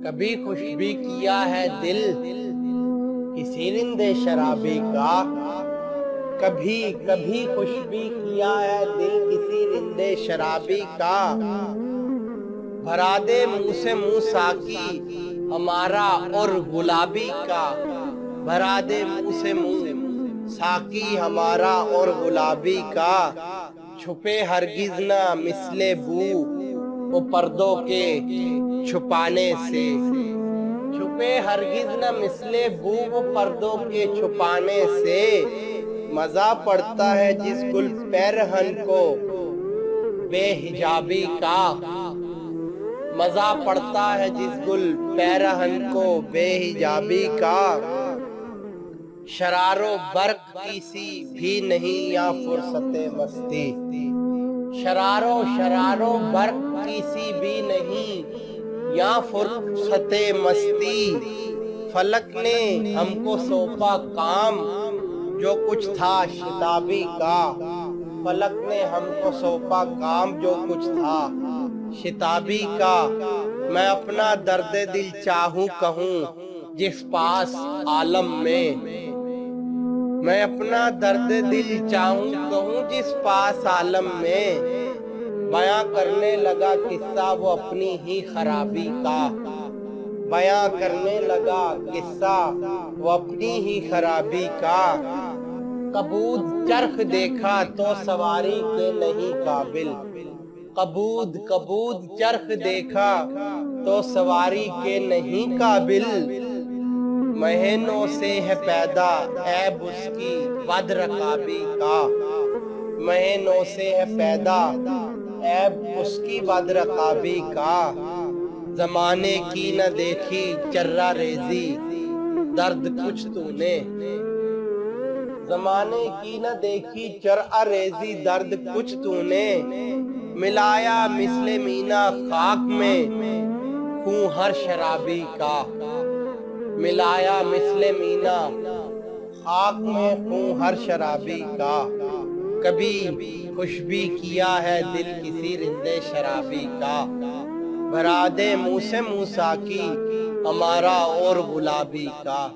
کبھی خوش بھی کیا ہے دل کسی رندے شرابی کا، کبھی کبھی خوش بھی کیا ہے دل کسی رندے شرابی کا۔ بھرا دے منہ سے منہ ساقی ہمارا اور گلابی کا، بھرا دے منہ سے منہ ساقی ہمارا اور گلابی کا۔ چھپے ہرگز نہ مثل بو وہ پردوں کے چھپانے سے، چھپے ہرگز نہ مثل بو وہ پردوں کے چھپانے سے۔ مزہ پڑتا ہے جس گل پیرہن کو بے حجابی کا، مزہ پڑتا ہے جس گل پیرہن کو بے حجابی کا۔ شرار و برق کی سی بھی نہیں یا فرصت مستی، شرار و برق کی سی بھی نہیں یا فرصت مستی۔ فلک نے ہم کو سونپا کام جو کچھ تھا شتابی کا، فلک نے ہم کو سونپا کام جو کچھ تھا شتابی کا۔ میں اپنا درد دل چاہوں کہوں جس پاس عالم میں، میں اپنا درد دل چاہوں کہوں جس پاس عالم میں۔ بیاں کرنے لگا قصہ وہ اپنی ہی خرابی کا، بیاں کرنے لگا قصہ وہ اپنی ہی خرابی کا۔ کبود چرخ دیکھا تو سواری کے نہیں قابل، کبود چرخ دیکھا تو سواری کے نہیں قابل۔ مہینوں سے ہے پیدا عیب اس کی بد رکابی کا، مہینوں سے ہے پیدا عیب اس کی بد رکابی کا۔ زمانے کی نہ دیکھی چرہ ریزی درد کچھ تو نے، زمانے کی نہ دیکھی چرہ ریزی درد کچھ تو نے۔ ملایا مثل مینا خاک میں خوں ہر شرابی کا، ملایا مثل مینا خاک میں خوں ہر شرابی کا۔ کبھی خوش بھی کیا ہے دل کسی رندے شرابی کا، بھرا دے منہ سے منہ ساقی ہمارا اور گلابی کا۔